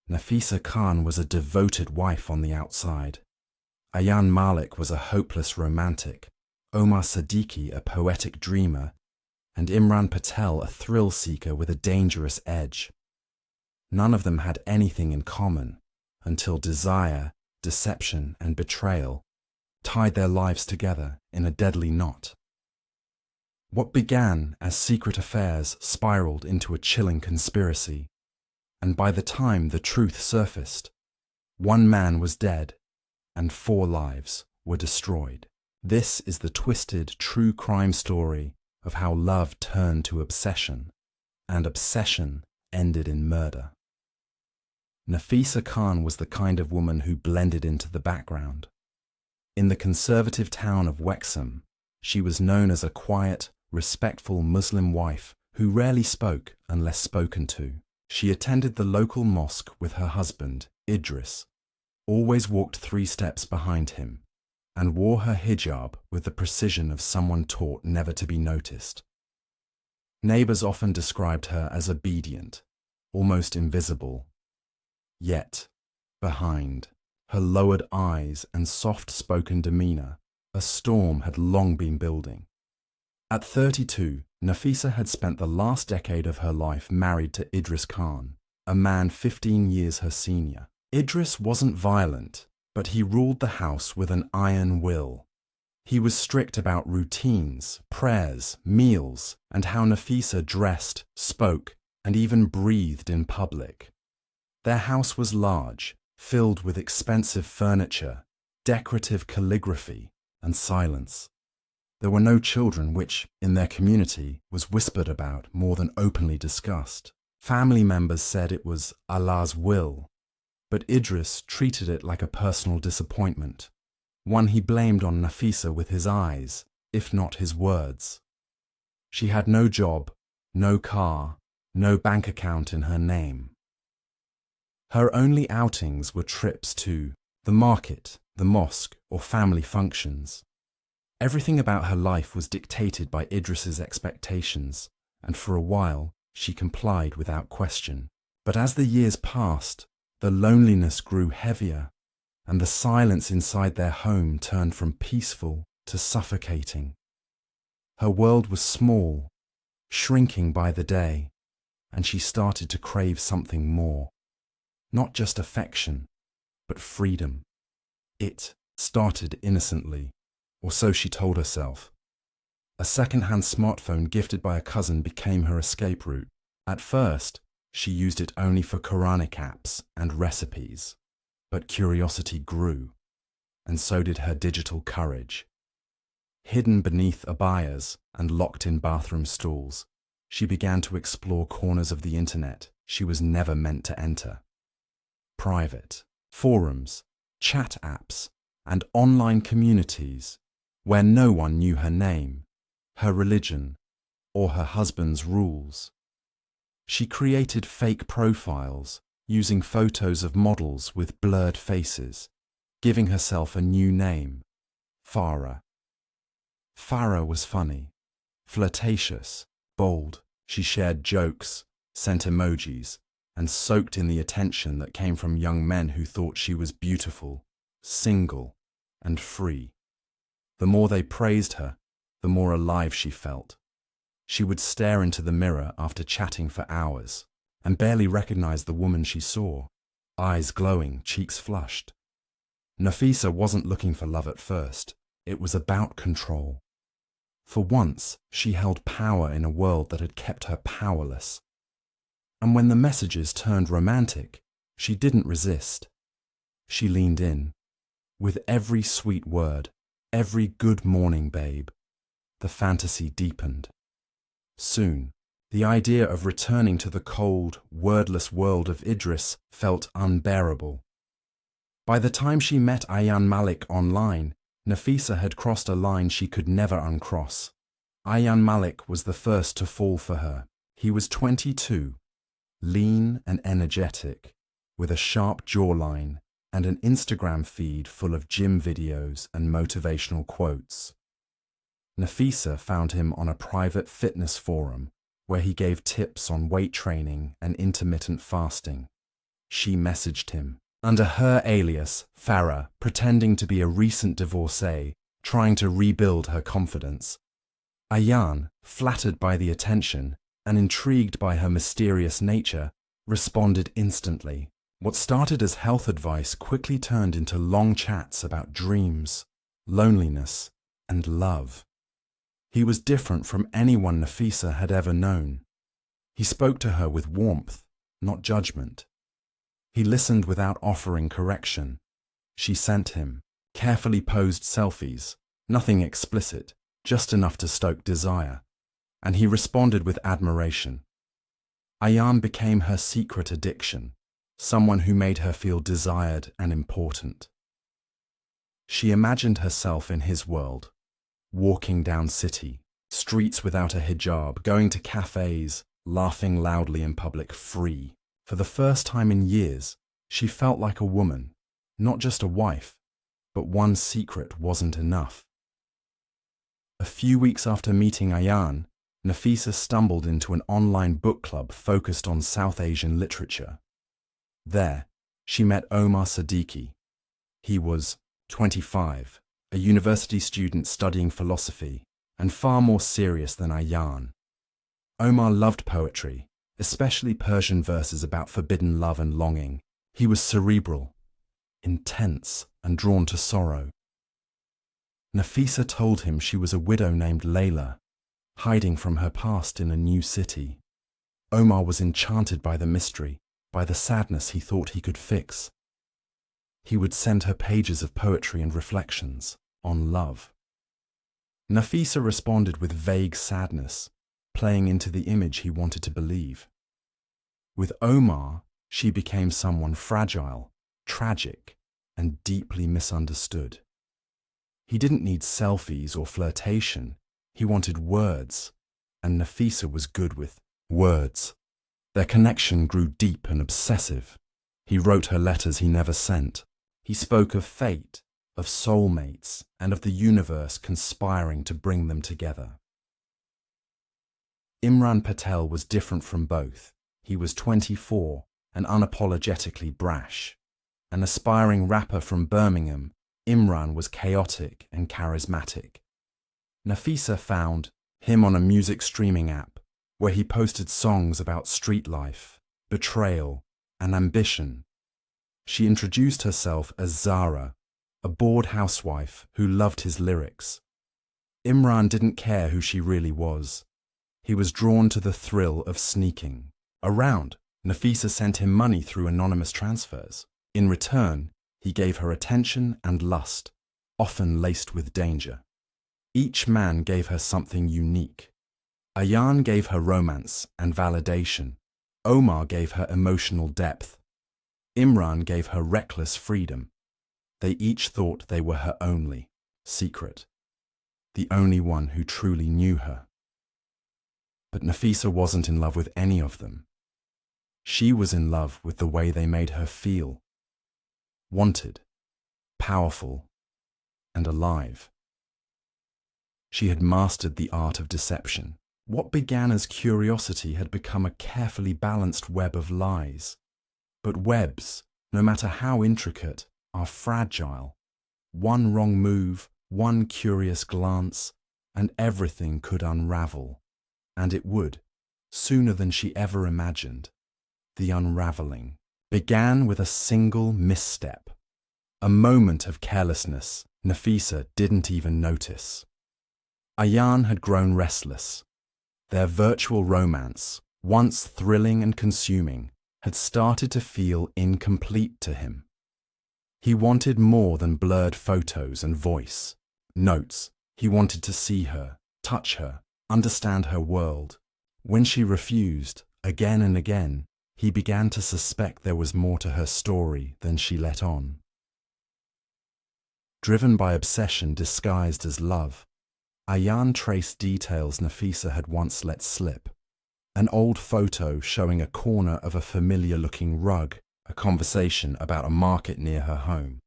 Nafisa Khan was a devoted wife on the outside. Ayan Malik was a hopeless romantic, Omar Siddiqui a poetic dreamer, and Imran Patel a thrill-seeker with a dangerous edge. None of them had anything in common until desire, deception, and betrayal tied their lives together in a deadly knot. What began as secret affairs spiraled into a chilling conspiracy, and by the time the truth surfaced, one man was dead and 4 lives were destroyed. This is the twisted, true crime story of how love turned to obsession, and obsession ended in murder. Nafisa Khan was the kind of woman who blended into the background. In the conservative town of Wexham, she was known as a quiet, respectful Muslim wife who rarely spoke unless spoken to. She attended the local mosque with her husband, Idris, always walked 3 steps behind him, and wore her hijab with the precision of someone taught never to be noticed. Neighbors often described her as obedient, almost invisible. Yet, behind her lowered eyes and soft-spoken demeanor, a storm had long been building. At 32, Nafisa had spent the last decade of her life married to Idris Khan, a man 15 years her senior. Idris wasn't violent, but he ruled the house with an iron will. He was strict about routines, prayers, meals, and how Nafisa dressed, spoke, and even breathed in public. Their house was large, filled with expensive furniture, decorative calligraphy, and silence. There were no children, which, in their community, was whispered about more than openly discussed. Family members said it was Allah's will, but Idris treated it like a personal disappointment, one he blamed on Nafisa with his eyes, if not his words. She had no job, no car, no bank account in her name. Her only outings were trips to the market, the mosque, or family functions. Everything about her life was dictated by Idris's expectations, and for a while she complied without question. But as the years passed, the loneliness grew heavier, and the silence inside their home turned from peaceful to suffocating. Her world was small, shrinking by the day, and she started to crave something more. Not just affection, but freedom. It started innocently, or so she told herself. A second-hand smartphone gifted by a cousin became her escape route. At first, she used it only for Quranic apps and recipes. But curiosity grew, and so did her digital courage. Hidden beneath abayas and locked in bathroom stalls, she began to explore corners of the internet she was never meant to enter. Private, forums, chat apps, and online communities where no one knew her name, her religion, or her husband's rules. She created fake profiles, using photos of models with blurred faces, giving herself a new name, Farah. Farah was funny, flirtatious, bold. She shared jokes, sent emojis, and soaked in the attention that came from young men who thought she was beautiful, single, and free. The more they praised her, the more alive she felt. She would stare into the mirror after chatting for hours, and barely recognize the woman she saw, eyes glowing, cheeks flushed. Nafisa wasn't looking for love at first. It was about control. For once, she held power in a world that had kept her powerless. And when the messages turned romantic, she didn't resist. She leaned in. With every sweet word, every good morning, babe, the fantasy deepened. Soon, the idea of returning to the cold, wordless world of Idris felt unbearable. By the time she met Ayan Malik online, Nafisa had crossed a line she could never uncross. Ayan Malik was the first to fall for her. He was 22, lean and energetic, with a sharp jawline and an Instagram feed full of gym videos and motivational quotes. Nafisa found him on a private fitness forum where he gave tips on weight training and intermittent fasting. She messaged him, under her alias, Farah, pretending to be a recent divorcee, trying to rebuild her confidence. Ayan, flattered by the attention and intrigued by her mysterious nature, responded instantly. What started as health advice quickly turned into long chats about dreams, loneliness, and love. He was different from anyone Nafisa had ever known. He spoke to her with warmth, not judgment. He listened without offering correction. She sent him carefully posed selfies, nothing explicit, just enough to stoke desire, and he responded with admiration. Ayan became her secret addiction, someone who made her feel desired and important. She imagined herself in his world, walking down city, streets without a hijab, going to cafes, laughing loudly in public, free. For the first time in years, she felt like a woman, not just a wife, but one secret wasn't enough. A few weeks after meeting Ayan, Nafisa stumbled into an online book club focused on South Asian literature. There, she met Omar Siddiqui. He was 25, a university student studying philosophy, and far more serious than Ayan. Omar loved poetry, especially Persian verses about forbidden love and longing. He was cerebral, intense, and drawn to sorrow. Nafisa told him she was a widow named Layla, hiding from her past in a new city. Omar was enchanted by the mystery, by the sadness he thought he could fix. He would send her pages of poetry and reflections on love. Nafisa responded with vague sadness, playing into the image he wanted to believe. With Omar, she became someone fragile, tragic, and deeply misunderstood. He didn't need selfies or flirtation. He wanted words, and Nafisa was good with words. Their connection grew deep and obsessive. He wrote her letters he never sent. He spoke of fate, of soulmates, and of the universe conspiring to bring them together. Imran Patel was different from both. He was 24 and unapologetically brash. An aspiring rapper from Birmingham, Imran was chaotic and charismatic. Nafisa found him on a music streaming app where he posted songs about street life, betrayal, and ambition. She introduced herself as Zara, a bored housewife who loved his lyrics. Imran didn't care who she really was. He was drawn to the thrill of sneaking around. Nafisa sent him money through anonymous transfers. In return, he gave her attention and lust, often laced with danger. Each man gave her something unique. Ayan gave her romance and validation. Omar gave her emotional depth. Imran gave her reckless freedom. They each thought they were her only secret, the only one who truly knew her. But Nafisa wasn't in love with any of them. She was in love with the way they made her feel. Wanted, powerful, and alive. She had mastered the art of deception. What began as curiosity had become a carefully balanced web of lies. But webs, no matter how intricate, are fragile. One wrong move, one curious glance, and everything could unravel. And it would, sooner than she ever imagined. The unraveling began with a single misstep. A moment of carelessness Nafisa didn't even notice. Ayan had grown restless. Their virtual romance, once thrilling and consuming, had started to feel incomplete to him. He wanted more than blurred photos and voice notes. He wanted to see her, touch her, understand her world. When she refused, again and again, he began to suspect there was more to her story than she let on. Driven by obsession disguised as love, Ayan traced details Nafisa had once let slip. An old photo showing a corner of a familiar-looking rug, a conversation about a market near her home.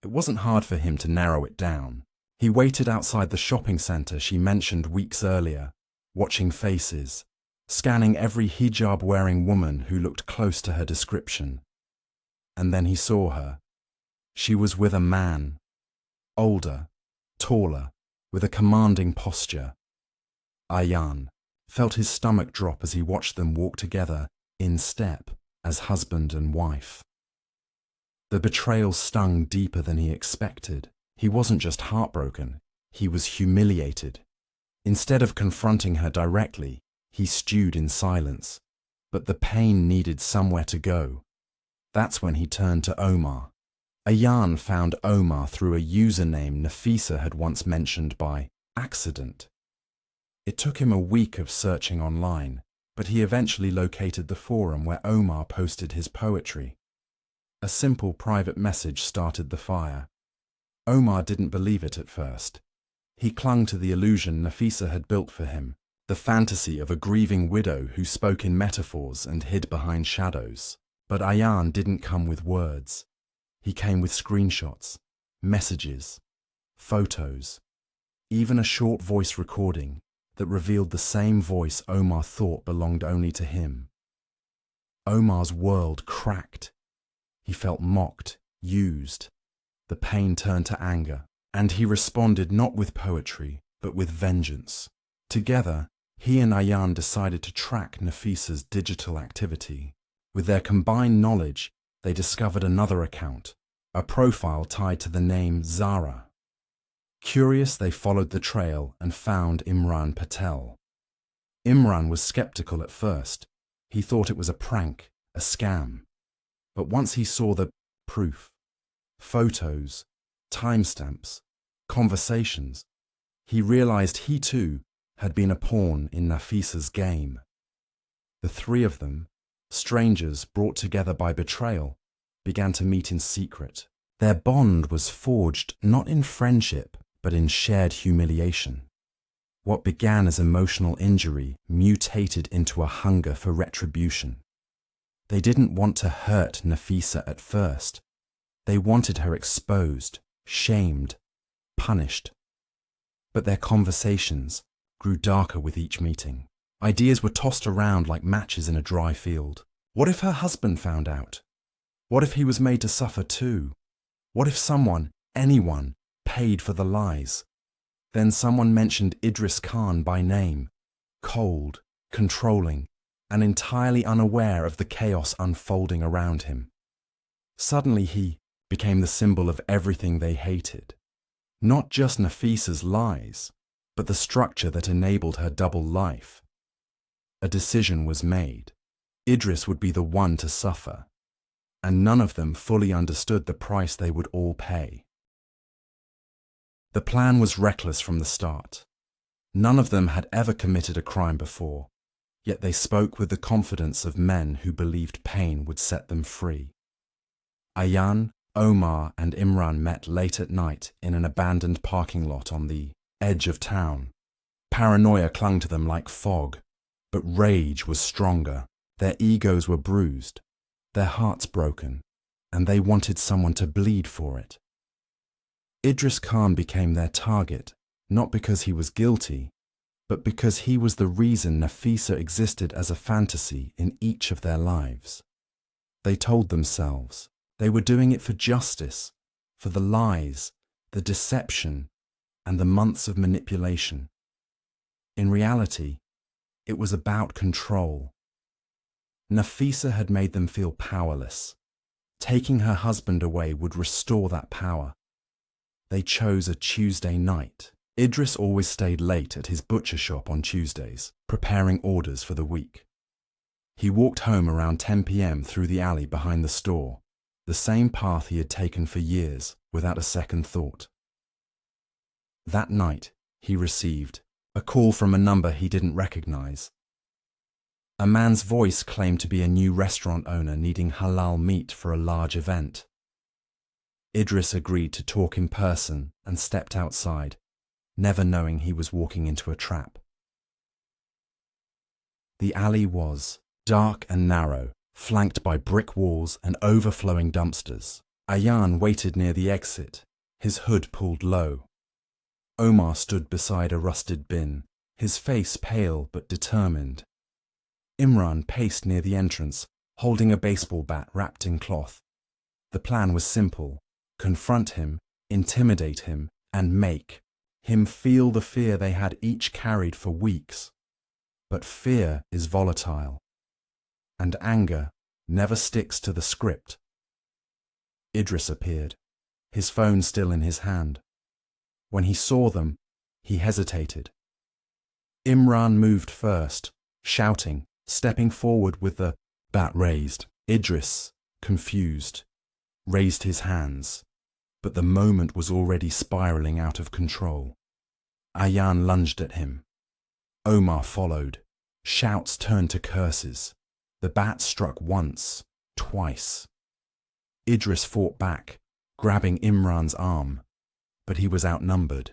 It wasn't hard for him to narrow it down. He waited outside the shopping centre she mentioned weeks earlier, watching faces, scanning every hijab-wearing woman who looked close to her description. and then he saw her. She was with a man, older, taller, with a commanding posture. Ayan felt his stomach drop as he watched them walk together in step as husband and wife. The betrayal stung deeper than he expected. He wasn't just heartbroken, he was humiliated. Instead of confronting her directly, he stewed in silence. But the pain needed somewhere to go. That's when he turned to Omar. Ayan found Omar through a username Nafisa had once mentioned by accident. It took him a week of searching online, but he eventually located the forum where Omar posted his poetry. A simple private message started the fire. Omar didn't believe it at first. He clung to the illusion Nafisa had built for him, the fantasy of a grieving widow who spoke in metaphors and hid behind shadows. But Ayan didn't come with words. He came with screenshots, messages, photos, even a short voice recording that revealed the same voice Omar thought belonged only to him. Omar's world cracked. He felt mocked, used. The pain turned to anger, and he responded not with poetry, but with vengeance. Together, he and Ayan decided to track Nafisa's digital activity. With their combined knowledge, they discovered another account, a profile tied to the name Zara. Curious, they followed the trail and found Imran Patel. Imran was skeptical at first. He thought it was a prank, a scam. But once he saw the proof, photos, timestamps, conversations, he realized he too had been a pawn in Nafisa's game. The three of them, strangers brought together by betrayal, began to meet in secret. Their bond was forged not in friendship, but in shared humiliation. What began as emotional injury mutated into a hunger for retribution. They didn't want to hurt Nafisa at first. They wanted her exposed, shamed, punished. But their conversations grew darker with each meeting. Ideas were tossed around like matches in a dry field. What if her husband found out? What if he was made to suffer too? What if someone, anyone, paid for the lies? Then someone mentioned Idris Khan by name, cold, controlling, and entirely unaware of the chaos unfolding around him. Suddenly he became the symbol of everything they hated. Not just Nafisa's lies, but the structure that enabled her double life. A decision was made. Idris would be the one to suffer, and none of them fully understood the price they would all pay. The plan was reckless from the start. None of them had ever committed a crime before, yet they spoke with the confidence of men who believed pain would set them free. Ayan, Omar, and Imran met late at night in an abandoned parking lot on the edge of town. Paranoia clung to them like fog, but rage was stronger. Their egos were bruised, their hearts broken, and they wanted someone to bleed for it. Idris Khan became their target, not because he was guilty, but because he was the reason Nafisa existed as a fantasy in each of their lives. They told themselves they were doing it for justice, for the lies, the deception, and the months of manipulation. In reality, it was about control. Nafisa had made them feel powerless. Taking her husband away would restore that power. They chose a Tuesday night. Idris always stayed late at his butcher shop on Tuesdays, preparing orders for the week. He walked home around 10 p.m. through the alley behind the store, the same path he had taken for years without a second thought. That night, he received a call from a number he didn't recognize. A man's voice claimed to be a new restaurant owner needing halal meat for a large event. Idris agreed to talk in person and stepped outside, never knowing he was walking into a trap. The alley was dark and narrow, flanked by brick walls and overflowing dumpsters. Ayan waited near the exit, his hood pulled low. Omar stood beside a rusted bin, his face pale but determined. Imran paced near the entrance, holding a baseball bat wrapped in cloth. The plan was simple: confront him, intimidate him, and make him feel the fear they had each carried for weeks. But fear is volatile, and anger never sticks to the script. Idris appeared, his phone still in his hand. When he saw them, he hesitated. Imran moved first, shouting, stepping forward with the bat raised. Idris, confused, raised his hands, but the moment was already spiraling out of control. Ayan lunged at him. Omar followed. Shouts turned to curses. The bat struck once, twice. Idris fought back, grabbing Imran's arm, but he was outnumbered.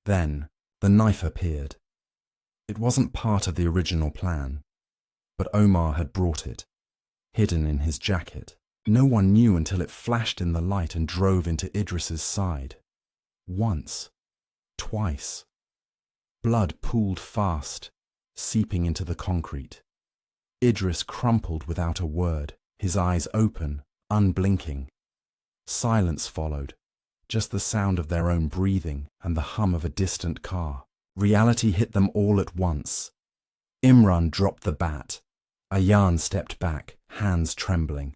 Then the knife appeared. It wasn't part of the original plan, but Omar had brought it, hidden in his jacket. No one knew until it flashed in the light and drove into Idris's side. Once, twice. Blood pooled fast, seeping into the concrete. Idris crumpled without a word, his eyes open, unblinking. Silence followed, just the sound of their own breathing and the hum of a distant car. Reality hit them all at once. Imran dropped the bat. Ayan stepped back, hands trembling.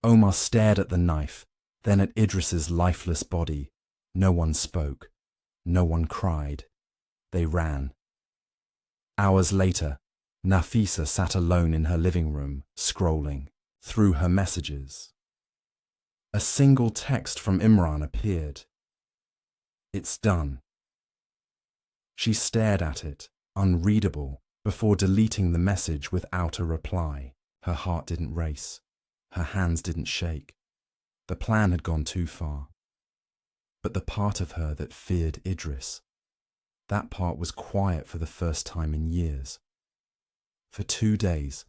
Omar stared at the knife, then at Idris's lifeless body. No one spoke. No one cried. They ran. Hours later, Nafisa sat alone in her living room, scrolling through her messages. A single text from Imran appeared. "It's done." She stared at it, unreadable, before deleting the message without a reply. Her heart didn't race. Her hands didn't shake. The plan had gone too far. But the part of her that feared Idris, that part was quiet for the first time in years. For 2 days,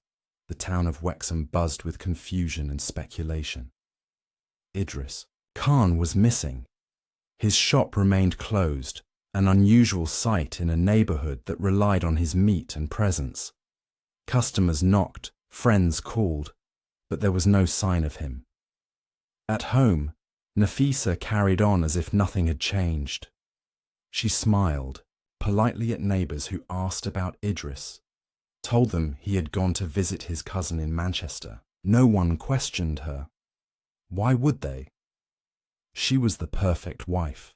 the town of Wexham buzzed with confusion and speculation. Idris Khan was missing. His shop remained closed, an unusual sight in a neighborhood that relied on his meat and presence. Customers knocked, friends called, but there was no sign of him. At home, Nafisa carried on as if nothing had changed. She smiled politely at neighbors who asked about Idris, told them he had gone to visit his cousin in Manchester. No one questioned her. Why would they? She was the perfect wife.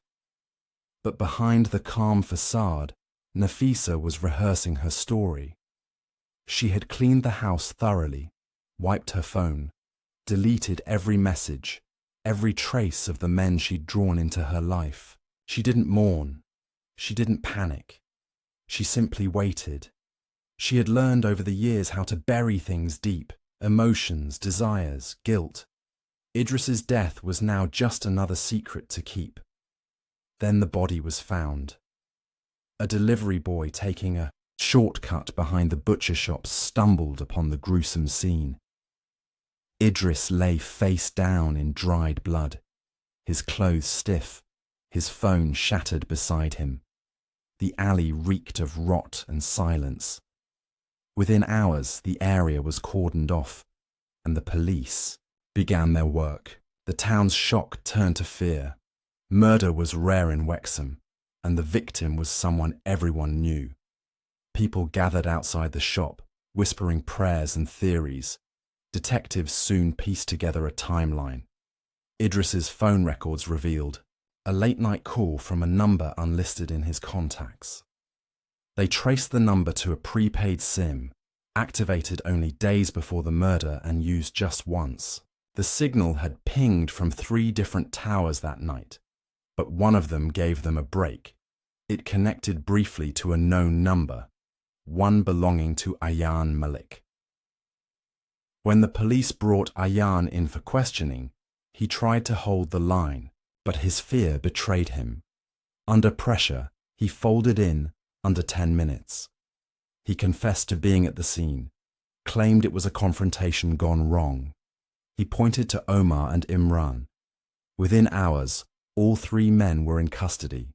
But behind the calm facade, Nafisa was rehearsing her story. She had cleaned the house thoroughly, wiped her phone, deleted every message, every trace of the men she'd drawn into her life. She didn't mourn. She didn't panic. She simply waited. She had learned over the years how to bury things deep, emotions, desires, guilt. Idris's death was now just another secret to keep. Then the body was found. A delivery boy taking a shortcut behind the butcher shop stumbled upon the gruesome scene. Idris lay face down in dried blood, his clothes stiff, his phone shattered beside him. The alley reeked of rot and silence. Within hours, the area was cordoned off, and the police began their work. The town's shock turned to fear. Murder was rare in Wexham, and the victim was someone everyone knew. People gathered outside the shop, whispering prayers and theories. Detectives soon pieced together a timeline. Idris's phone records revealed a late-night call from a number unlisted in his contacts. They traced the number to a prepaid SIM, activated only days before the murder and used just once. The signal had pinged from 3 different towers that night, but one of them gave them a break. It connected briefly to a known number, one belonging to Ayan Malik. When the police brought Ayan in for questioning, he tried to hold the line, but his fear betrayed him. Under pressure, he folded in under 10 minutes. He confessed to being at the scene, claimed it was a confrontation gone wrong. He pointed to Omar and Imran. Within hours, all 3 men were in custody.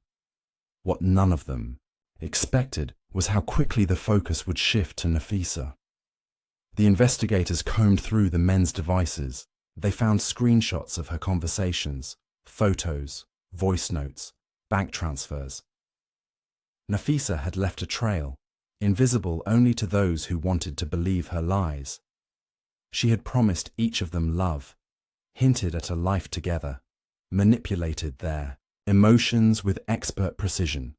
What none of them expected was how quickly the focus would shift to Nafisa. The investigators combed through the men's devices, They found screenshots of her conversations, photos, voice notes, bank transfers. Nafisa had left a trail, invisible only to those who wanted to believe her lies. She had promised each of them love, hinted at a life together, manipulated their emotions with expert precision.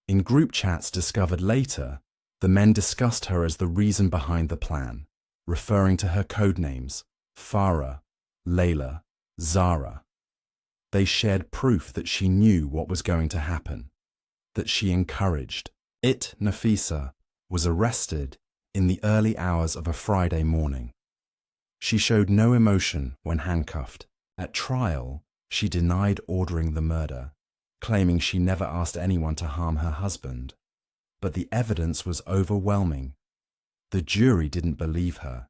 In group chats discovered later, the men discussed her as the reason behind the plan, referring to her codenames, Farah, Layla, Zara. They shared proof that she knew what was going to happen, that she encouraged. Nafisa was arrested in the early hours of a Friday morning. She showed no emotion when handcuffed. At trial, she denied ordering the murder, claiming she never asked anyone to harm her husband. But the evidence was overwhelming. The jury didn't believe her.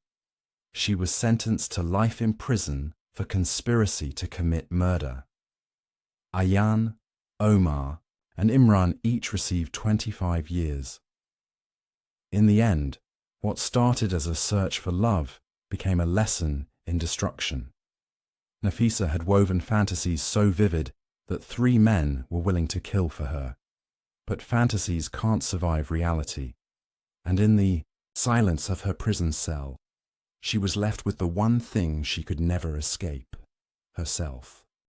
She was sentenced to life in prison for conspiracy to commit murder. Ayan, Omar, and Imran each received 25 years. In the end, what started as a search for love became a lesson in destruction. Nafisa had woven fantasies so vivid that 3 men were willing to kill for her. But fantasies can't survive reality, and in the silence of her prison cell, she was left with the one thing she could never escape: herself.